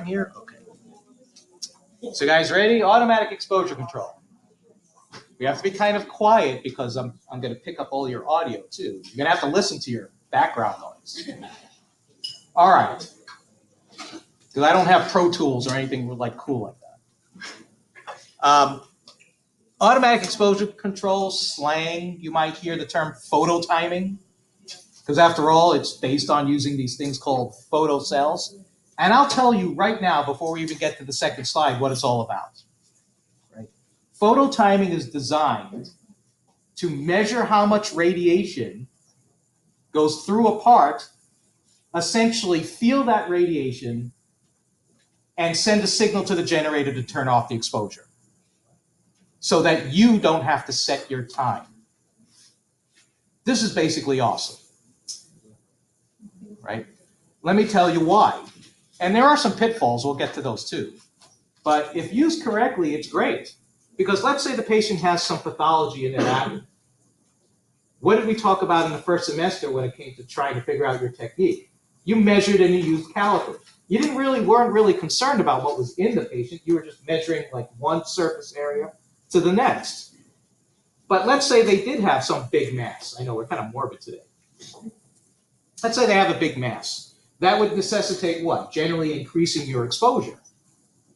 starting here? Okay. So guys, ready? Automatic exposure control. We have to be kind of quiet because I'm going to pick up all your audio too. You're going to have to listen to your background noise. All right. Because I don't have Pro Tools or anything like cool like that. Automatic exposure control slang, you might hear the term photo timing, because after all, it's based on using these things called photo cells. And I'll tell you right now, before we even get to the second slide, what it's all about. Right? Photo timing is designed to measure how much radiation goes through a part, essentially feel that radiation, and send a signal to the generator to turn off the exposure, so that you don't have to set your time. This is basically awesome, right? Let me tell you why. And there are some pitfalls, we'll get to those too. But if used correctly, it's great. Because let's say the patient has some pathology in their abdomen. What did we talk about in the first semester when it came to trying to figure out your technique? You measured and you used calipers. You weren't really concerned about what was in the patient. You were just measuring like one surface area to the next. But let's say they did have some big mass. I know we're kind of morbid today. Let's say they have a big mass. That would necessitate what? Generally increasing your exposure.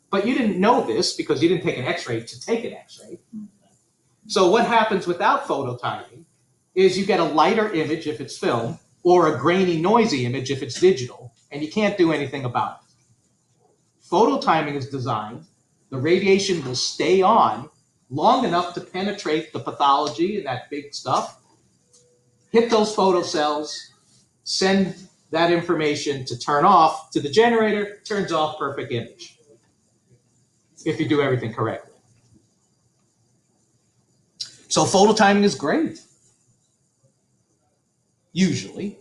But you didn't know this because you didn't take an x-ray to take an x-ray. So what happens without photo timing is you get a lighter image if it's film, or a grainy, noisy image if it's digital, and you can't do anything about it. Photo timing is designed, the radiation will stay on long enough to penetrate the pathology and that big stuff, hit those photo cells, send that information to turn off to the generator, turns off, perfect image, if you do everything correctly. So photo timing is great, usually.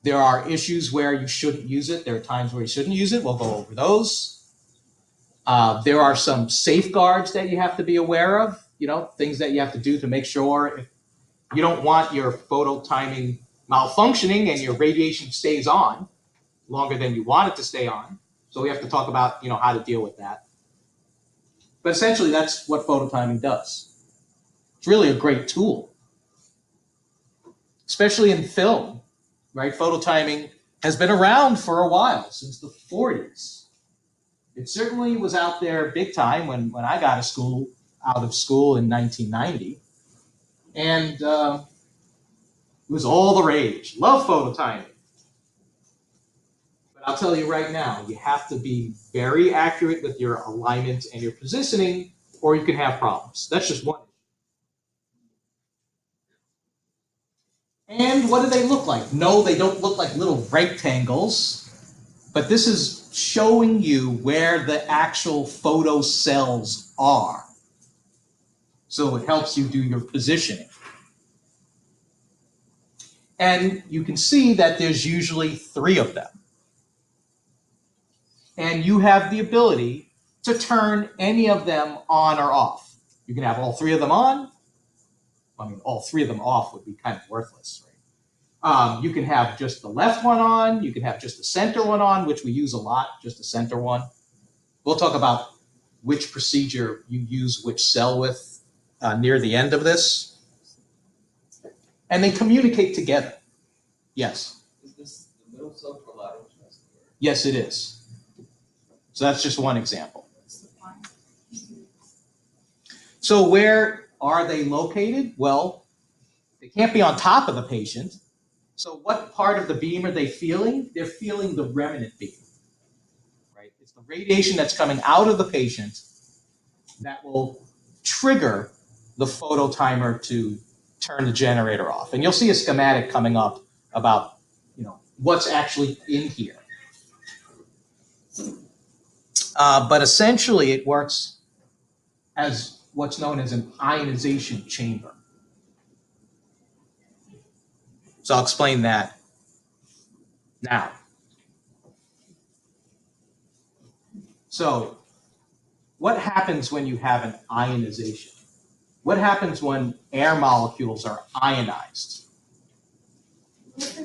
There are issues where you shouldn't use it. There are times where you shouldn't use it. We'll go over those. There are some safeguards that you have to be aware of, things that you have to do to make sure if you don't want your photo timing malfunctioning and your radiation stays on longer than you want it to stay on. So we have to talk about, how to deal with that. But essentially, that's what photo timing does. It's really a great tool, especially in film, right? Photo timing has been around for a while, since the 40s. It certainly was out there big time when I got out of school in 1990. And it was all the rage. Love photo timing. But I'll tell you right now, you have to be very accurate with your alignment and your positioning, or you can have problems. That's just one. And what do they look like? No, they don't look like little rectangles. But this is showing you where the actual photo cells are. So it helps you do your positioning. And you can see that there's usually 3 of them. And you have the ability to turn any of them on or off. You can have all 3 of them on. I mean, all 3 of them off would be kind of worthless, right? You can have just the left one on. You can have just the center one on, which we use a lot, just the center one. We'll talk about which procedure you use which cell with near the end of this. And they communicate together. Yes? Is this the middle cell for lateral chest? Yes, it is. So that's just one example. So where are they located? Well, they can't be on top of the patient. So what part of the beam are they feeling? They're feeling the remnant beam, right? It's the radiation that's coming out of the patient that will trigger the photo timer to turn the generator off. And you'll see a schematic coming up about, what's actually in here. But essentially it works as what's known as an ionization chamber. So I'll explain that now. So what happens when you have an ionization? What happens when air molecules are ionized?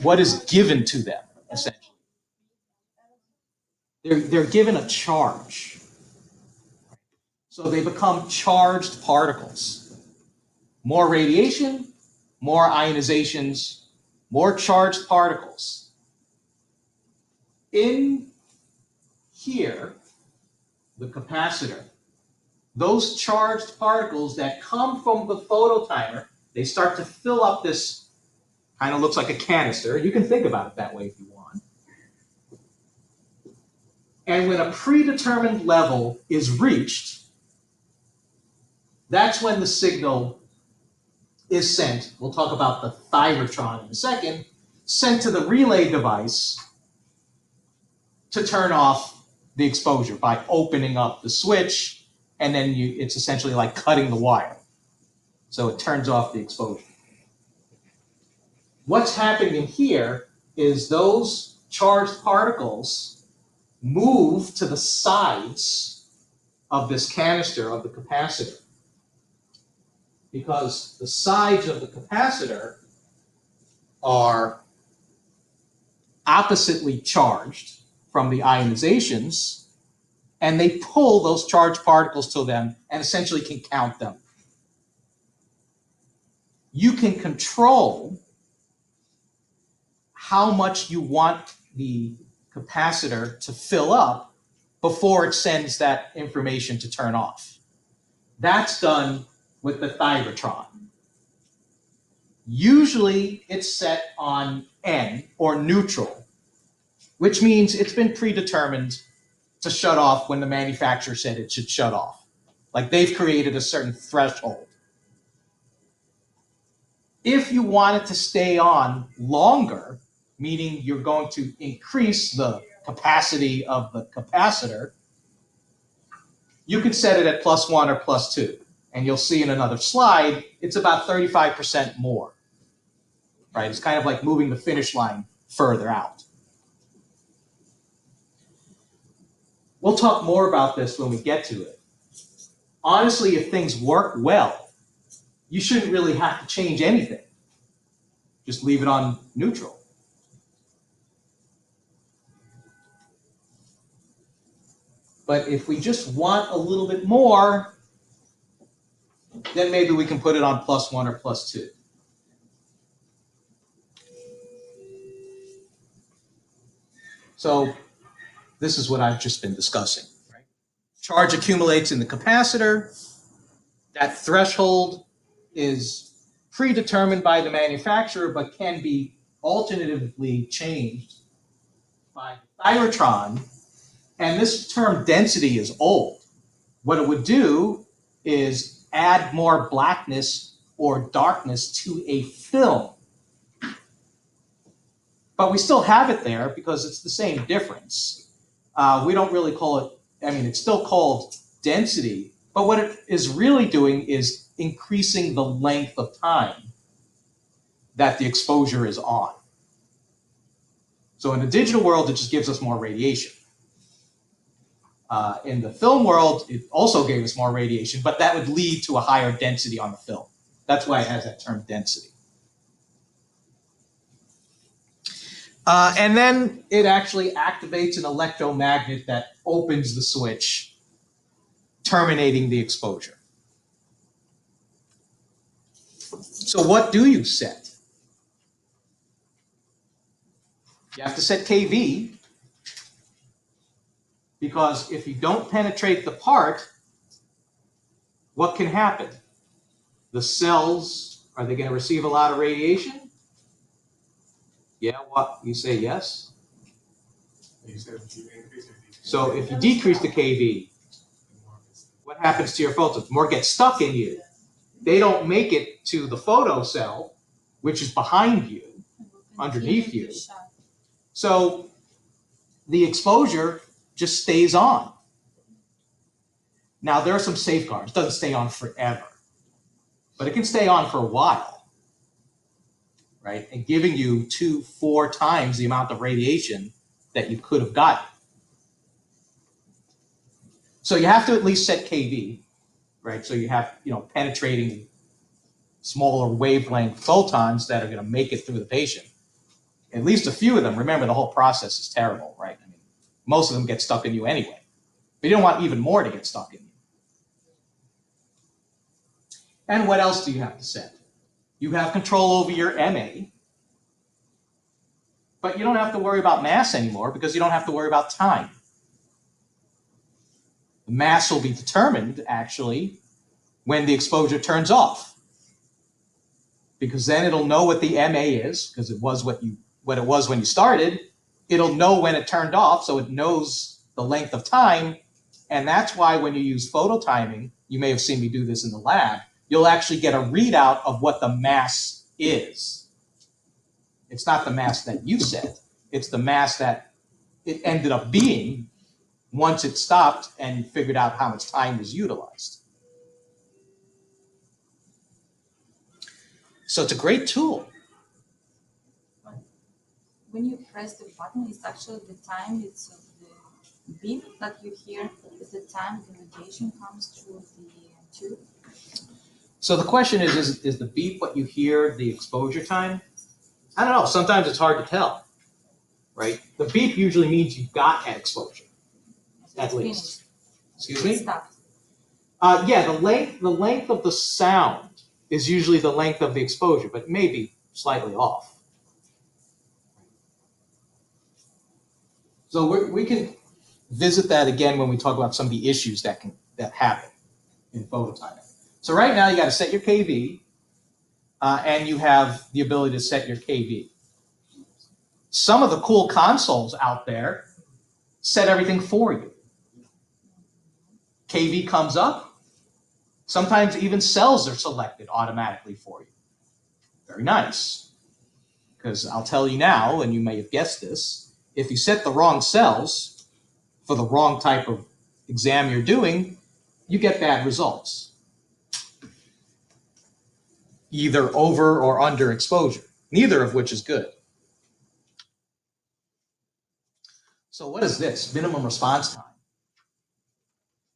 What is given to them, essentially? they're given a charge. So they become charged particles. More radiation, more ionizations, more charged particles. In here, the capacitor, those charged particles that come from the phototimer, they start to fill up this, kind of looks like a canister. You can think about it that way if you want. And when a predetermined level is reached, that's when the signal is sent. We'll talk about the thyrotron in a second, sent to the relay device to turn off the exposure by opening up the switch, and then it's essentially like cutting the wire. So it turns off the exposure. What's happening here is those charged particles move to the sides of this canister, of the capacitor, because the sides of the capacitor are oppositely charged from the ionizations, and they pull those charged particles to them and essentially can count them. You can control how much you want the capacitor to fill up before it sends that information to turn off. That's done with the thyrotron. Usually it's set on N, or neutral, which means it's been predetermined to shut off when the manufacturer said it should shut off. Like they've created a certain threshold. If you want it to stay on longer, meaning you're going to increase the capacity of the capacitor, you can set it at +1 or +2. And you'll see in another slide, it's about 35% more, right? It's kind of like moving the finish line further out. We'll talk more about this when we get to it. Honestly, if things work well, you shouldn't really have to change anything. Just leave it on neutral. But if we just want a little bit more, then maybe we can put it on +1 or +2. So this is what I've just been discussing. Right? Charge accumulates in the capacitor. That threshold is predetermined by the manufacturer, but can be alternatively changed by the thyrotron. And this term density is old. What it would do is add more blackness or darkness to a film. But we still have it there because it's the same difference. We don't really call it, I mean, it's still called density, but what it is really doing is increasing the length of time that the exposure is on. So in the digital world, it just gives us more radiation. In the film world, it also gave us more radiation, but that would lead to a higher density on the film. That's why it has that term density. And then it actually activates an electromagnet that opens the switch, terminating the exposure. So what do you set? You have to set kV, because if you don't penetrate the part, what can happen? The cells, are they going to receive a lot of radiation? Yeah, what? You say yes? So if you decrease the kV, what happens to your photons? More get stuck in you. They don't make it to the photo cell, which is behind you, underneath you. So the exposure just stays on. Now, there are some safeguards. It doesn't stay on forever, but it can stay on for a while, right? And giving you 2-4 times the amount of radiation that you could have gotten. So you have to at least set kV, right? So you have, penetrating smaller wavelength photons that are going to make it through the patient. At least a few of them. Remember, the whole process is terrible, right? I mean, Most of them get stuck in you anyway. But you don't want even more to get stuck in you. And what else do you have to set? You have control over your MA, but you don't have to worry about mass anymore because you don't have to worry about time. The mass will be determined, actually, when the exposure turns off. Because then it'll know what the MA is, because it was what it was when you started. It'll know when it turned off, so it knows the length of time. And that's why when you use photo timing, you may have seen me do this in the lab, you'll actually get a readout of what the mass is. It's not the mass that you set. It's the mass that it ended up being once it stopped and figured out how much time was utilized. So it's a great tool. When you press the button, it's actually the time, it's the beep that you hear is the time the radiation comes through the tube. So the question is the beep what you hear the exposure time? I don't know, sometimes it's hard to tell, right? The beep usually means you've got an exposure, So at it's least. finished. Excuse me? It's stopped. Yeah, the length of the sound is usually the length of the exposure, but maybe slightly off. So we can visit that again when we talk about some of the issues that happen in photo timing. So right now you got to set your KV, and you have the ability to set your KV. Some of the cool consoles out there set everything for you. KV comes up. Sometimes even cells are selected automatically for you. Very nice. Because I'll tell you now, and you may have guessed this, if you set the wrong cells for the wrong type of exam you're doing, you get bad results. Either over or under exposure, neither of which is good. So what is this? Minimum response time.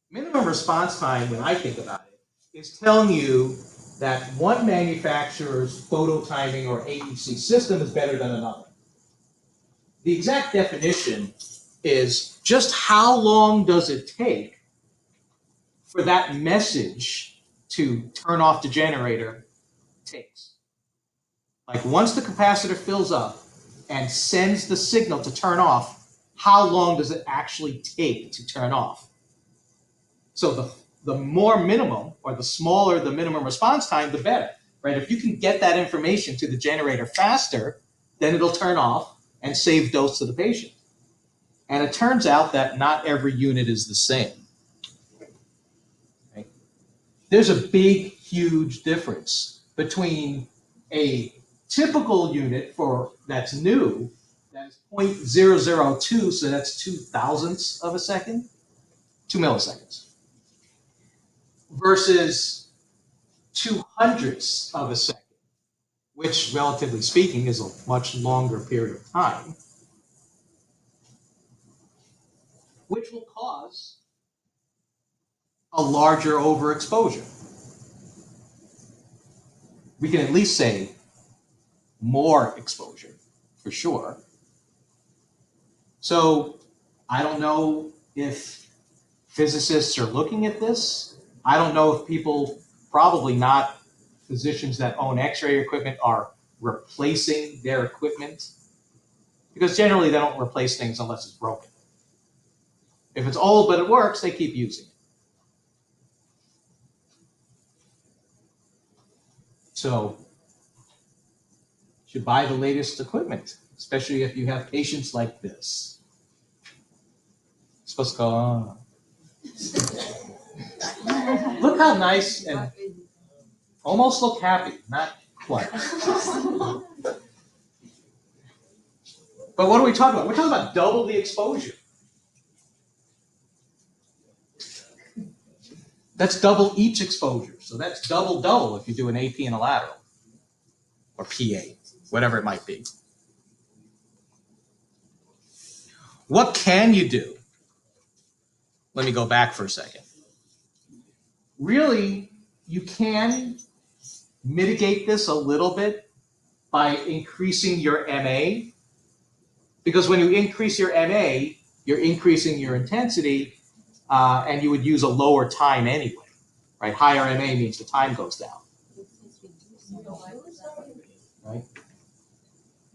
Minimum response time, when I think about it, is telling you that one manufacturer's photo timing or AEC system is better than another. The exact definition is just how long does it take for that message to turn off the generator takes. Like once the capacitor fills up and sends the signal to turn off, how long does it actually take to turn off? So the more minimum or the smaller the minimum response time, the better, right? If you can get that information to the generator faster, then it'll turn off and save dose to the patient. And it turns out that not every unit is the same. Right? There's a big, huge difference between a typical unit that's new, that's 0.002, so that's 2 thousandths of a second, 2 milliseconds, versus 200ths of a second, which relatively speaking is a much longer period of time, which will cause a larger overexposure. We can at least say more exposure, for sure. So I don't know if physicists are looking at this. I don't know if people, probably not physicians that own X-ray equipment, are replacing their equipment, because generally they don't replace things unless it's broken. If it's old but it works, they keep using it. So you should buy the latest equipment, especially if you have patients like this. It's supposed to go on. Look how nice and almost look happy, not quite. But what are we talking about? We're talking about double the exposure. That's double each exposure. So that's double if you do an AP and a lateral, or PA, whatever it might be. What can you do? Let me go back for a second. Really, you can mitigate this a little bit by increasing your MA, because when you increase your MA, you're increasing your intensity, and you would use a lower time anyway, right? Higher MA means the time goes down, right?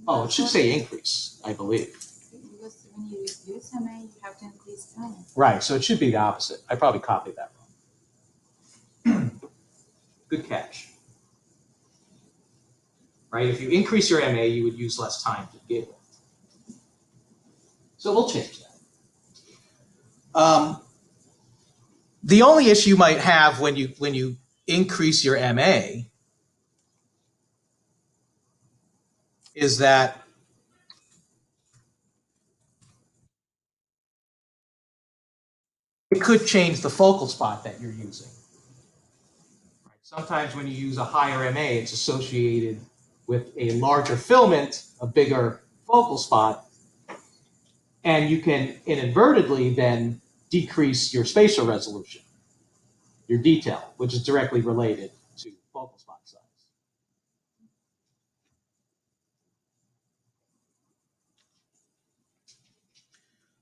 Oh, it should say increase, I believe. Because when you reduce MA, you have to increase time. Right, so it should be the opposite. I probably copied that wrong. Good catch. Right, if you increase your MA, you would use less time to begin with. So we'll change that. The only issue you might have when you increase your MA is that it could change the focal spot that you're using. Right? Sometimes when you use a higher MA, it's associated with a larger filament, a bigger focal spot, and you can inadvertently then decrease your spatial resolution, your detail, which is directly related to focal spot size.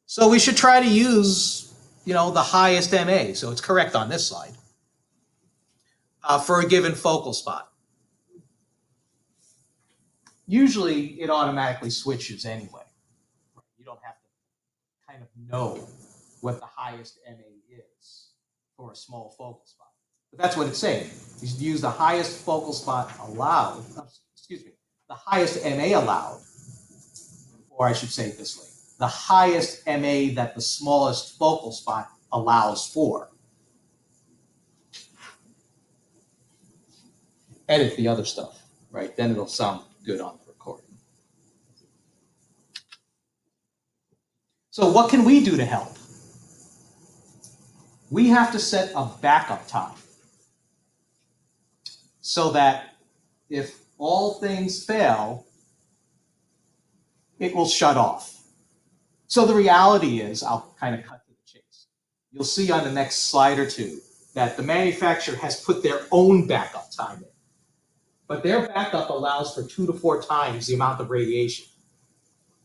So we should try to use, the highest MA, so it's correct on this slide, for a given focal spot. Usually it automatically switches anyway. You don't have to kind of know what the highest MA is for a small focal spot. But that's what it's saying. You should use the highest focal spot allowed, the highest MA allowed, or I should say it this way, the highest MA that the smallest focal spot allows for. Edit the other stuff, right? Then it'll sound good on the recording. So what can we do to help? We have to set a backup time so that if all things fail, it will shut off. So the reality is, I'll kind of cut to the chase. You'll see on the next slide or two that the manufacturer has put their own backup time in. But their backup allows for 2 to 4 times the amount of radiation.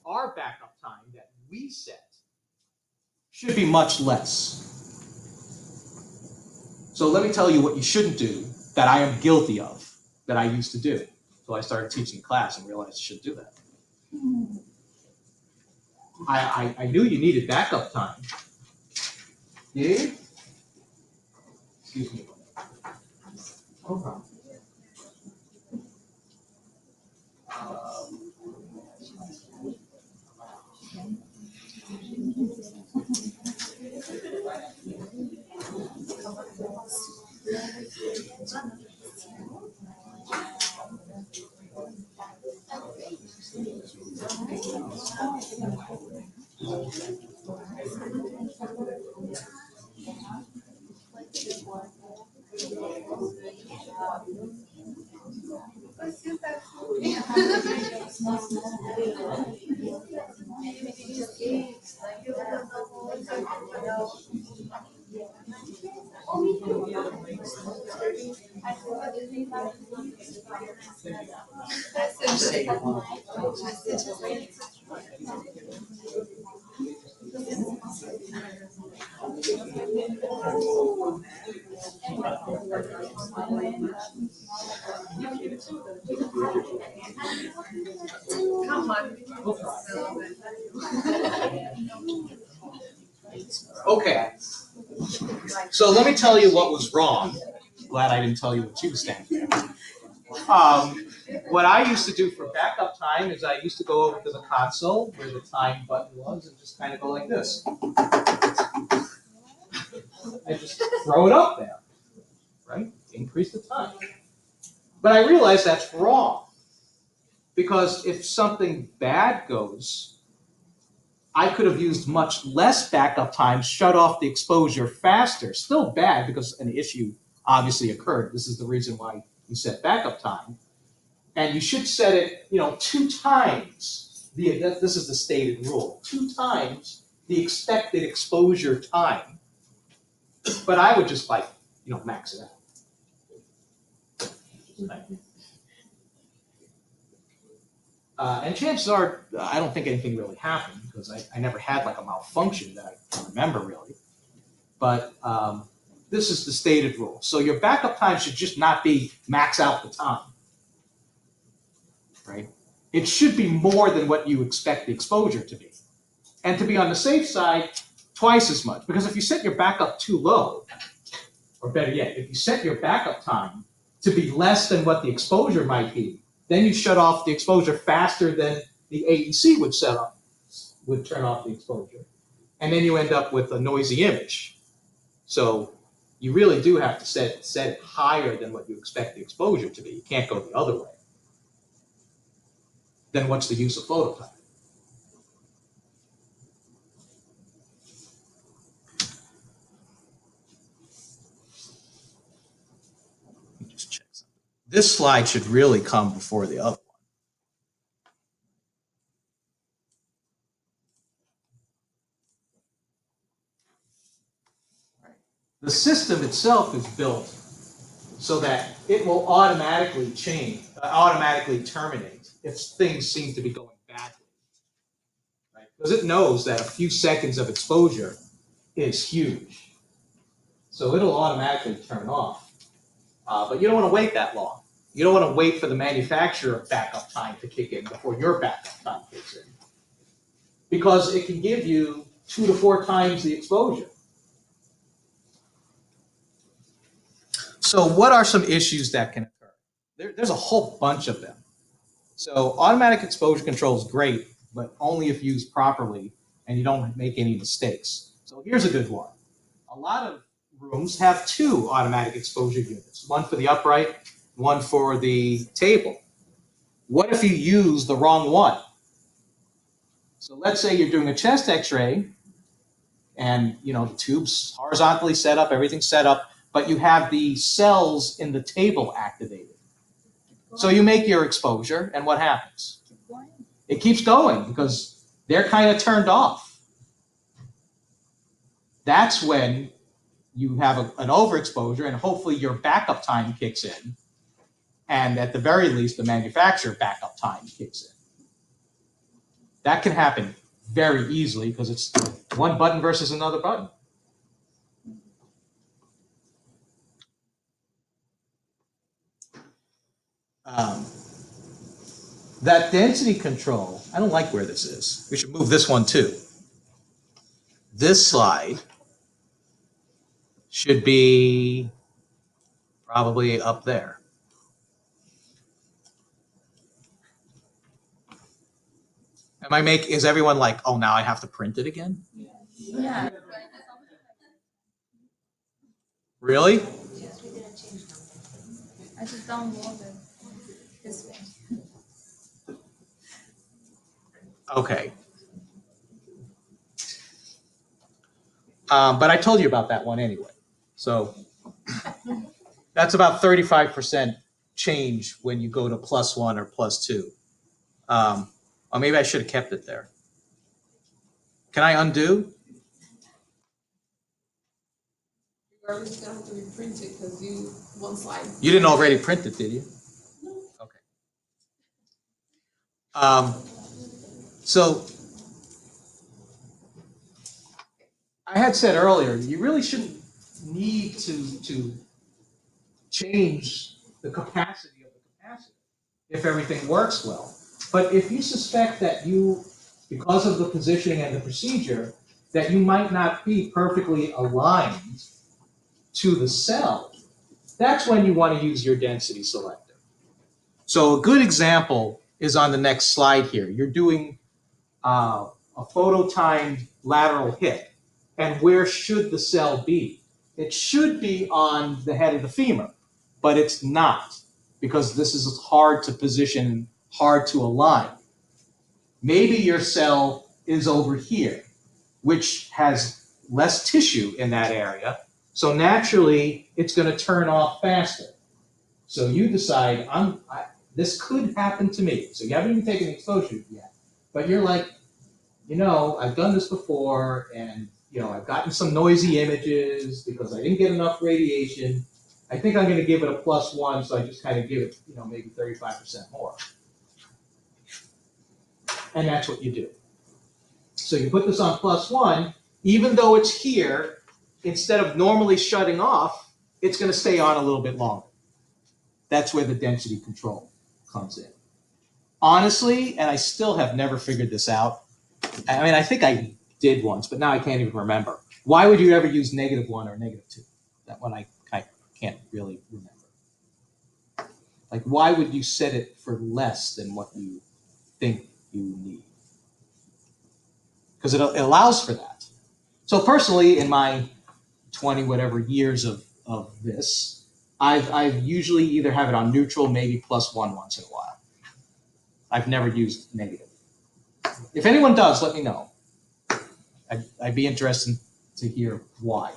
Our backup time that we set should be much less. So let me tell you what you shouldn't do that I am guilty of, that I used to do. So I started teaching class and realized I shouldn't do that. I knew you needed backup time. Yeah? Excuse me. No problem. Okay. So let me tell you what was wrong. Glad I didn't tell you what you stand for. What I used to do for backup time is I used to go over to the console where the time button was and just kind of go like this. I just throw it up there, right? Increase the time. But I realized that's wrong. Because if something bad goes, I could have used much less backup time, shut off the exposure faster. Still bad because an issue obviously occurred. This is the reason why you set backup time. And you should set it, 2 times. This is the stated rule. 2 times the expected exposure time. But I would just max it And chances are, I don't think anything really happened because I never had like a malfunction that I can remember really. But this is the stated rule. So your backup time should just not be max out the time, right? It should be more than what you expect the exposure to be. And to be on the safe side, twice as much. Because if you set your backup too low, or better yet, if you set your backup time to be less than what the exposure might be, then you shut off the exposure faster than the AEC would turn off the exposure. And then you end up with a noisy image. So you really do have to set it higher than what you expect the exposure to be. You can't go the other way. Then what's the use of photo time? Let me just check something. This slide should really come before the other one. The system itself is built so that it will automatically terminate if things seem to be going badly, right? Because it knows that a few seconds of exposure is huge. So it'll automatically turn off. But you don't want to wait that long. You don't want to wait for the manufacturer backup time to kick in before your backup time kicks in. Because it can give you 2 to 4 times the exposure. So what are some issues that can occur? There's a whole bunch of them. So automatic exposure control is great, but only if used properly and you don't make any mistakes. So here's a good one. A lot of rooms have 2 automatic exposure units, one for the upright, one for the table. What if you use the wrong one? So let's say you're doing a chest x-ray and the tube's horizontally set up, everything's set up, but you have the cells in the table activated. So you make your exposure, and what happens? It keeps going because they're kind of turned off. That's when you have an overexposure, and hopefully your backup time kicks in. And at the very least, the manufacturer backup time kicks in. That can happen very easily because it's one button versus another button. That density control, I don't like where this is. We should move this one too. This slide should be probably up there. Is everyone like, oh, now I have to print it again? Yeah. Really? I just downloaded this one. Okay. But I told you about that one anyway. So that's about 35% change when you go to +1 or +2. Or maybe I should have kept it there. Can I undo? Regardless, it's gonna have to be printed because one slide. You didn't already print it, did you? No. Okay. So I had said earlier, you really shouldn't need to change the capacity of the capacitor if everything works well. But if you suspect that because of the positioning and the procedure, that you might not be perfectly aligned to the cell, that's when you want to use your density selector. So a good example is on the next slide here. You're doing a photo-timed lateral hip. And where should the cell be? It should be on the head of the femur, but it's not, because this is hard to position, hard to align. Maybe your cell is over here, which has less tissue in that area, so naturally it's going to turn off faster. So you decide, this could happen to me. So you haven't even taken exposure yet, but you're like, I've done this before, and I've gotten some noisy images because I didn't get enough radiation. I think I'm going to give it a +1, so I just kind of give it, maybe 35% more. And that's what you do. So you put this on +1, even though it's here, instead of normally shutting off, it's going to stay on a little bit longer. That's where the density control comes in. Honestly, and I still have never figured this out. I mean, I think I did once, but now I can't even remember. Why would you ever use -1 or -2? That one I can't really remember. Like, why would you set it for less than what you think you need? Because it allows for that. So personally, in my 20 whatever years of this, I've usually either have it on neutral, maybe +1 once in a while. I've never used negative. If anyone does, let me know. I'd be interested to hear why.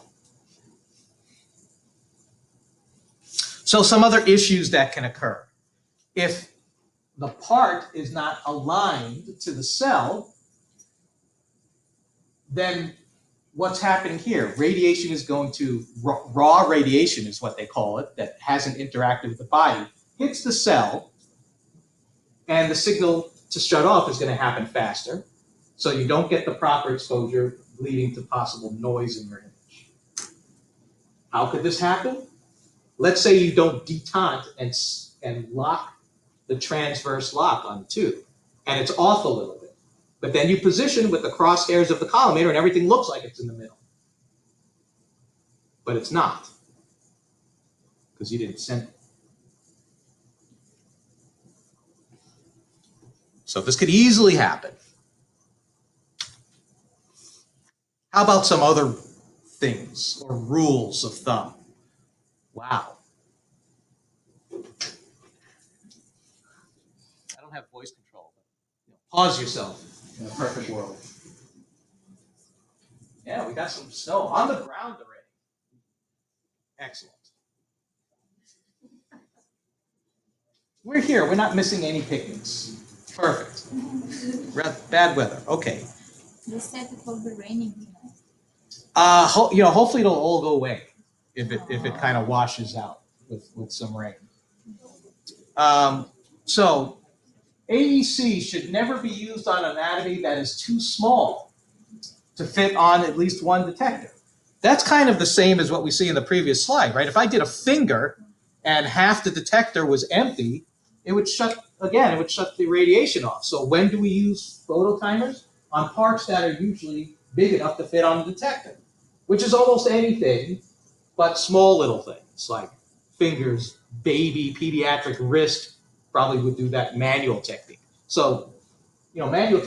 So some other issues that can occur. If the part is not aligned to the cell, then what's happening here? Radiation is going to, raw radiation is what they call it, that hasn't interacted with the body, hits the cell, and the signal to shut off is going to happen faster. So you don't get the proper exposure, leading to possible noise in your image. How could this happen? Let's say you don't detente and lock the transverse lock on the tube, and it's off a little bit. But then you position with the crosshairs of the collimator and everything looks like it's in the middle. But it's not, because you didn't center it. So this could easily happen. How about some other things or rules of thumb? Wow. I don't have voice control. But, pause yourself in a perfect world. Yeah, we got some snow on the ground already. Excellent. We're here. We're not missing any picnics. Perfect. Bad weather. Okay. They said it will be raining tonight. Hopefully it'll all go away if it kind of washes out with some rain. So AEC should never be used on anatomy that is too small to fit on at least one detector. That's kind of the same as what we see in the previous slide, right? If I did a finger and half the detector was empty, it would shut the radiation off. So when do we use phototimers? On parts that are usually big enough to fit on the detector, which is almost anything but small little things like fingers, baby, pediatric wrist, probably would do that manual technique. So, manual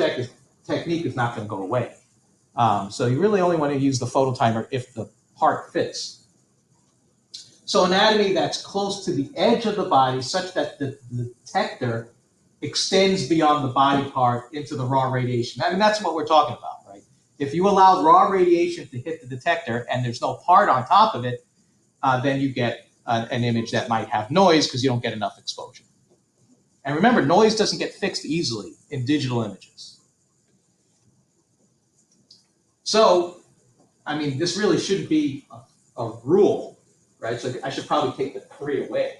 technique is not going to go away. So you really only want to use the phototimer if the part fits. So anatomy that's close to the edge of the body such that the detector extends beyond the body part into the raw radiation. I mean, that's what we're talking about, right? If you allow raw radiation to hit the detector and there's no part on top of it, then you get an image that might have noise because you don't get enough exposure. And remember, noise doesn't get fixed easily in digital images. So, I mean, this really shouldn't be a rule, right? So I should probably take the 3 away,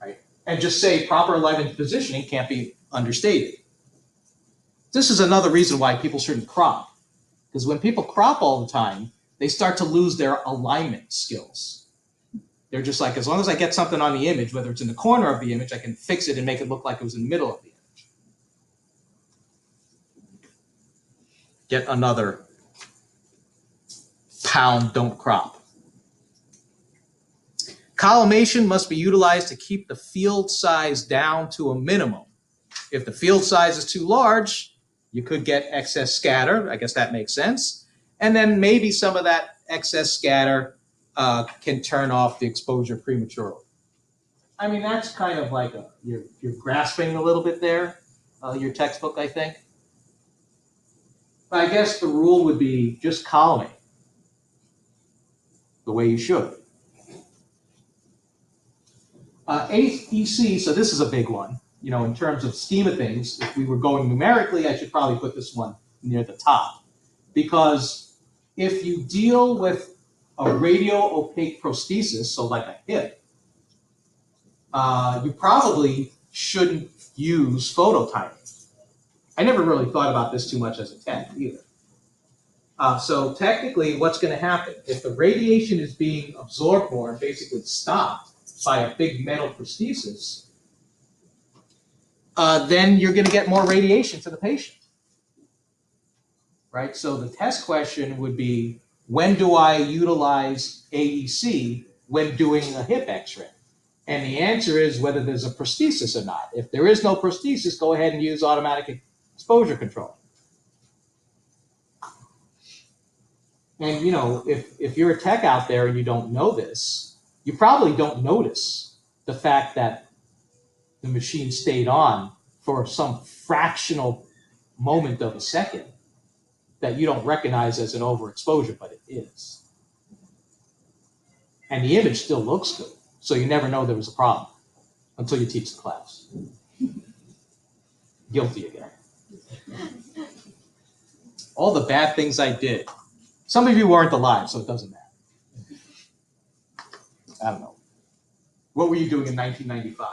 right? And just say proper alignment positioning can't be understated. This is another reason why people shouldn't crop. Because when people crop all the time, they start to lose their alignment skills. They're just like, as long as I get something on the image, whether it's in the corner of the image, I can fix it and make it look like it was in the middle of the image. Get another pound, don't crop. Collimation must be utilized to keep the field size down to a minimum. If the field size is too large, you could get excess scatter. I guess that makes sense. And then maybe some of that excess scatter can turn off the exposure prematurely. I mean, that's kind of like you're grasping a little bit there, your textbook, I think. But I guess the rule would be just collimate the way you should. AEC, so this is a big one. In terms of scheme of things, if we were going numerically, I should probably put this one near the top. Because if you deal with a radio-opaque prosthesis, so like a hip, you probably shouldn't use phototiming. I never really thought about this too much as a tech either. So technically, what's going to happen if the radiation is being absorbed more and basically stopped by a big metal prosthesis? Then you're going to get more radiation to the patient, right? So the test question would be, when do I utilize AEC when doing a hip X-ray? And the answer is whether there's a prosthesis or not. If there is no prosthesis, go ahead and use automatic exposure control. And you know, if you're a tech out there and you don't know this, you probably don't notice the fact that the machine stayed on for some fractional moment of a second that you don't recognize as an overexposure, but it is. And the image still looks good, so you never know there was a problem until you teach the class. Guilty again. All the bad things I did. Some of you weren't alive, so it doesn't matter. I don't know. What were you doing in 1995?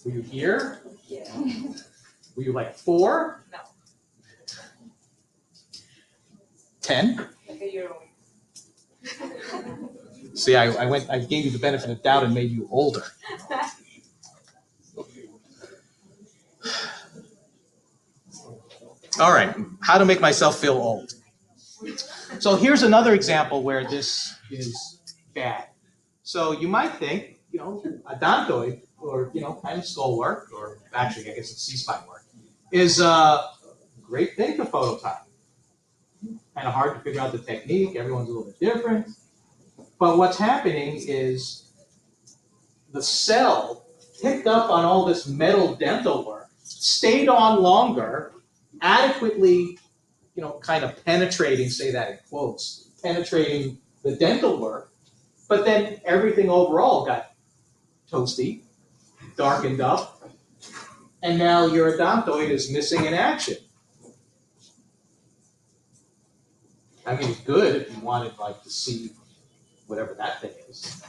Were you here? Yeah. Were you like 4? No. 10? Like a year old. See, I gave you the benefit of doubt and made you older. All right, how to make myself feel old. So here's another example where this is bad. So you might think, you know, odontoid, or, you know, kind of skull work, or actually, I guess it's C-spine work, is a great thing for phototype. Kind of hard to figure out the technique. Everyone's a little bit different. But what's happening is the cell picked up on all this metal dental work, stayed on longer, adequately, you know, kind of penetrating, say that in quotes, penetrating the dental work, but then everything overall got toasty, darkened up, and now your odontoid is missing in action. I mean, it's good if you wanted like to see whatever that thing is.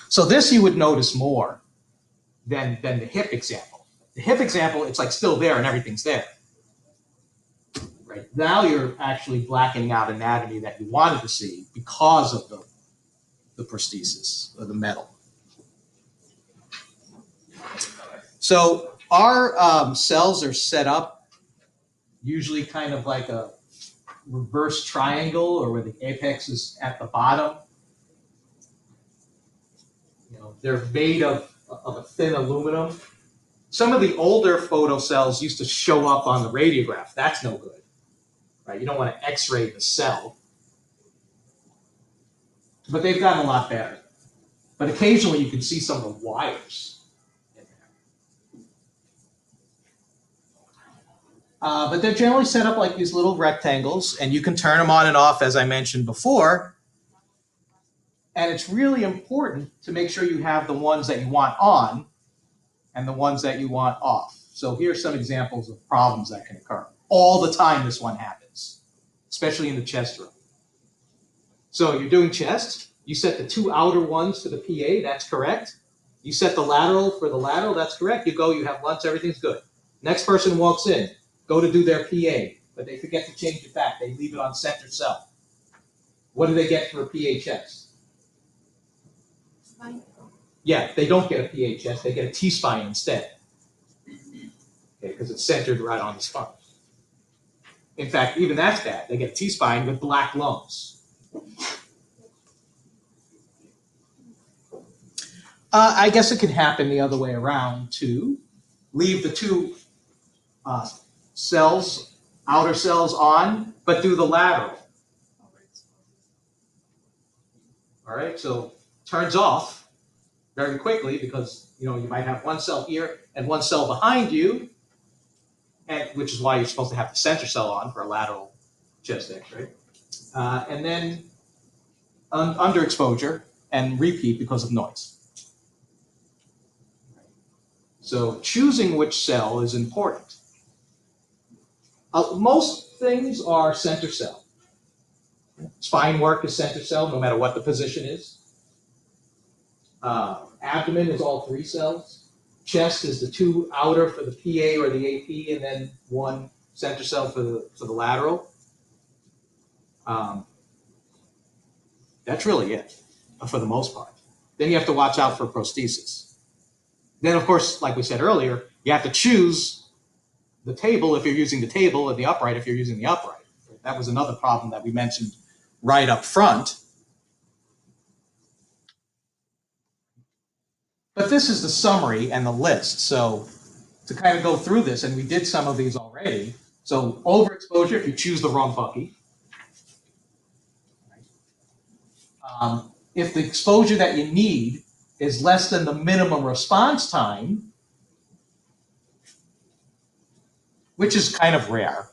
So this you would notice more than the hip example. The hip example, it's like still there and everything's there. Right? Now you're actually blackening out anatomy that you wanted to see because of the prosthesis or the metal. So our cells are set up usually kind of like a reverse triangle, or where the apex is at the bottom. You know, they're made of a thin aluminum. Some of the older photo cells used to show up on the radiograph. That's no good, right? You don't want to X-ray the cell. But they've gotten a lot better. But occasionally you can see some of the wires in there. But they're generally set up like these little rectangles, and you can turn them on and off, as I mentioned before. And it's really important to make sure you have the ones that you want on and the ones that you want off. So here's some examples of problems that can occur. All the time this one happens, especially in the chest room. So you're doing chest, you set the 2 outer ones for the PA, that's correct. You set the lateral for the lateral, that's correct. You go, you have lunch, everything's good. Next person walks in, go to do their PA, but they forget to change it back. They leave it on center cell. What do they get for a PA chest? Spine. Yeah, they don't get a PA chest, they get a T-spine instead. Okay, because it's centered right on the spine. In fact, even that's bad. They get a T-spine with black lungs. I guess it could happen the other way around too. Leave the 2 cells, outer cells on, but do the lateral. All right, so turns off very quickly because, you know, you might have 1 cell here and 1 cell behind you, and which is why you're supposed to have the center cell on for a lateral chest X-ray. And then underexposure and repeat because of noise. So choosing which cell is important. Most things are center cell. Spine work is center cell, no matter what the position is. Abdomen is all 3 cells. chest is the 2 outer for the PA or the AP, and then 1 center cell for the lateral. That's really it for the most part. Then you have to watch out for prosthesis. Then, of course, like we said earlier, you have to choose the table if you're using the table and the upright if you're using the upright. That was another problem that we mentioned right up front. But this is the summary and the list. So to kind of go through this, and we did some of these already. So overexposure, if you choose the wrong bucky. If the exposure that you need is less than the minimum response time, which is kind of rare.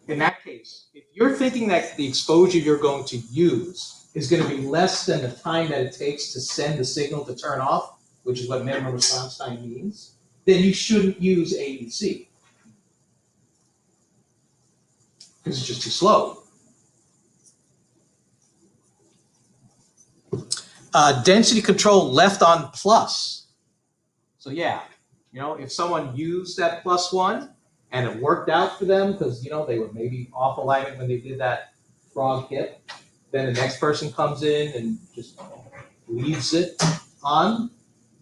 In that case, if you're thinking that the exposure you're going to use is going to be less than the time that it takes to send the signal to turn off, which is what minimum response time means, then you shouldn't use AEC because it's just too slow. Density control left on plus. So yeah, if someone used that +1 and it worked out for them because, they were maybe off alignment when they did that frog hip, then the next person comes in and just leaves it on.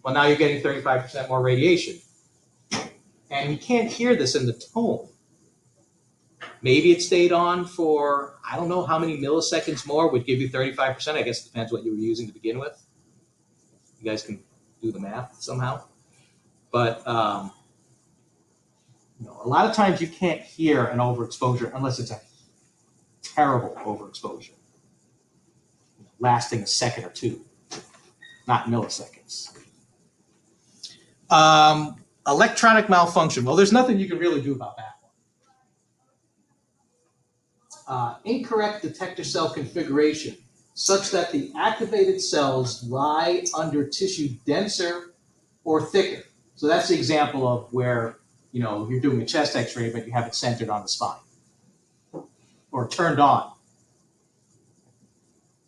Well, now you're getting 35% more radiation. And you can't hear this in the tone. Maybe it stayed on for, I don't know how many milliseconds more would give you 35%. I guess it depends what you were using to begin with. You guys can do the math somehow. But a lot of times you can't hear an overexposure unless it's a terrible overexposure, lasting a second or two, not milliseconds. Electronic malfunction. Well, there's nothing you can really do about that one. Incorrect detector cell configuration, such that the activated cells lie under tissue denser or thicker. So that's the example of where, you're doing a chest x-ray, but you have it centered on the spine or turned on.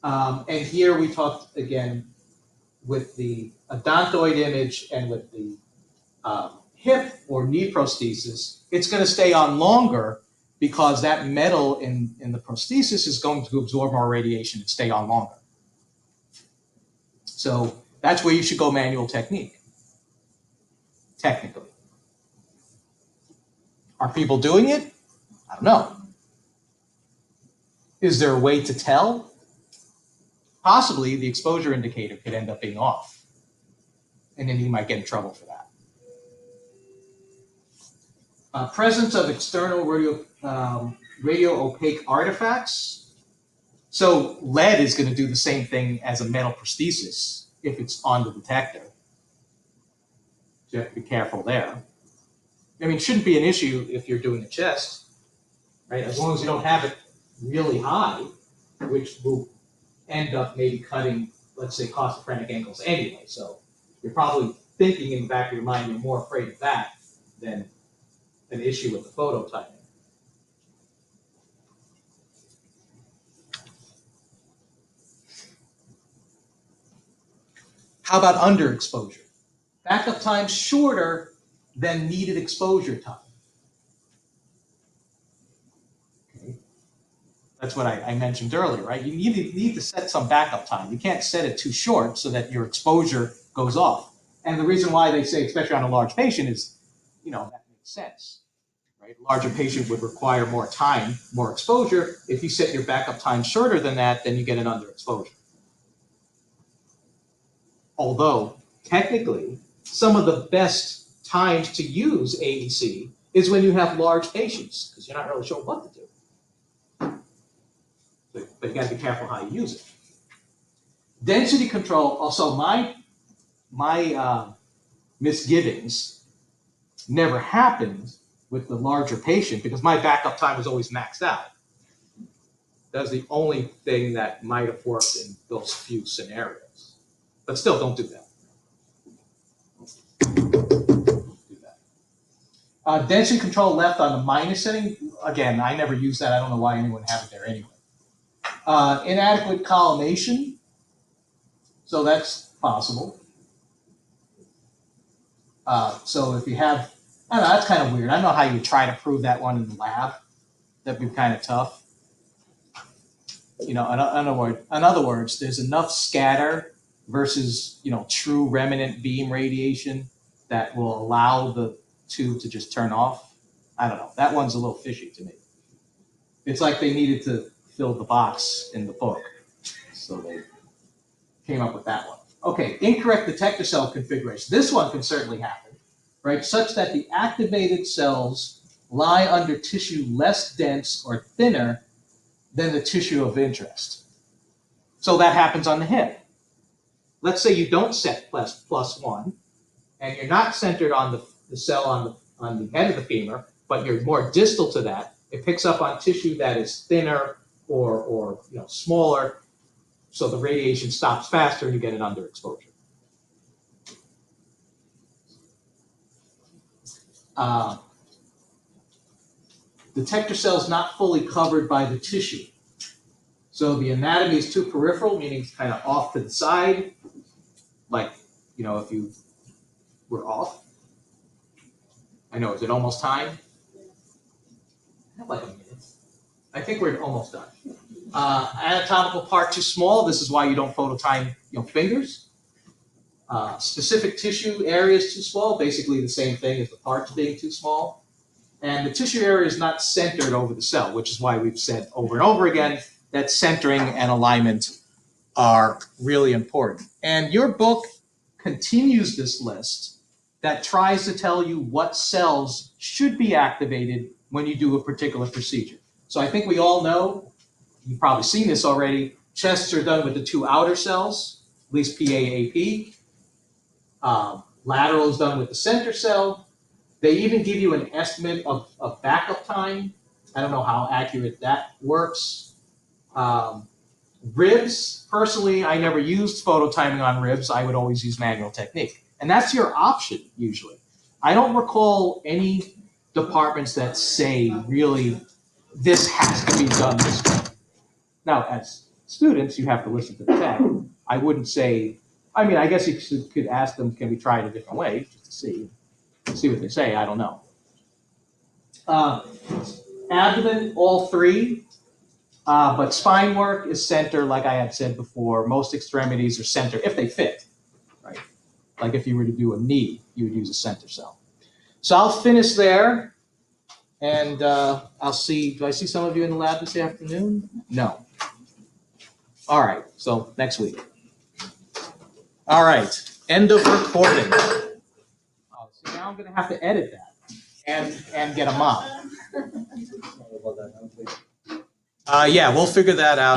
And here we talked again with the odontoid image and with the hip or knee prosthesis, it's going to stay on longer because that metal in the prosthesis is going to absorb more radiation and stay on longer. So that's where you should go manual technique, technically. Are people doing it? I don't know. Is there a way to tell? Possibly the exposure indicator could end up being off, and then you might get in trouble for that. Presence of external radio opaque artifacts. So lead is going to do the same thing as a metal prosthesis if it's on the detector. So you have to be careful there. I mean, it shouldn't be an issue if you're doing a chest, right? As long as you don't have it really high, which will end up maybe cutting, let's say, costophrenic angles anyway. So you're probably thinking in the back of your mind you're more afraid of that than an issue with the photo timing. How about underexposure? Backup time shorter than needed exposure time. Okay. That's what I mentioned earlier, right? You need to set some backup time. You can't set it too short so that your exposure goes off. And the reason why they say, especially on a large patient, is, that makes sense. Right? A larger patient would require more time, more exposure. If you set your backup time shorter than that, then you get an underexposure. Although, technically, some of the best times to use AEC is when you have large patients, because you're not really sure what to do. But you got to be careful how you use it. Density control, also my misgivings never happened with the larger patient because my backup time was always maxed out. That was the only thing that might have worked in those few scenarios. But still, don't do that. Density control left on the minus setting. Again, I never use that. I don't know why anyone have it there anyway. Inadequate collimation. So that's possible. So if you have, I don't know, that's kind of weird. I don't know how you try to prove that one in the lab. That'd be kind of tough. You know, in other words, there's enough scatter versus, you know, true remnant beam radiation that will allow the tube to just turn off. I don't know. That one's a little fishy to me. It's like they needed to fill the box in the book, so they came up with that one. Okay, incorrect detector cell configuration. This one can certainly happen, right? Such that the activated cells lie under tissue less dense or thinner than the tissue of interest. So that happens on the hip. Let's say you don't set +1, and you're not centered on the cell on the head of the femur, but you're more distal to that. It picks up on tissue that is thinner or you know, smaller, so the radiation stops faster and you get an underexposure. Detector cells not fully covered by the tissue. So the anatomy is too peripheral, meaning it's kind of off to the side, like, you know, if you were off. I know, is it almost time? I have like a minute. I think we're almost done. Anatomical part too small. This is why you don't phototime, you know, fingers. Specific tissue areas too small. Basically the same thing as the parts being too small. And the tissue area is not centered over the cell, which is why we've said over and over again that centering and alignment are really important. And your book continues this list that tries to tell you what cells should be activated when you do a particular procedure. So I think we all know, you've probably seen this already, chests are done with the two outer cells, at least PAAP. Lateral is done with the center cell. They even give you an estimate of backup time. I don't know how accurate that works. Ribs, personally, I never used phototiming on ribs. I would always use manual technique. And that's your option, usually. I don't recall any departments that say, really, this has to be done this way. Now, as students, you have to listen to the tech. I wouldn't say, I mean, I guess you could ask them, can we try it a different way, just to see what they say, I don't know. Abdomen, all three, but spine work is center, like I had said before. Most extremities are center, if they fit, right? Like if you were to do a knee, you would use a center cell. So I'll finish there. And I'll see, do I see some of you in the lab this afternoon? No. All right, so next week. All right, end of recording. Oh, so now I'm gonna have to edit that and get a mop. Yeah, we'll figure that out.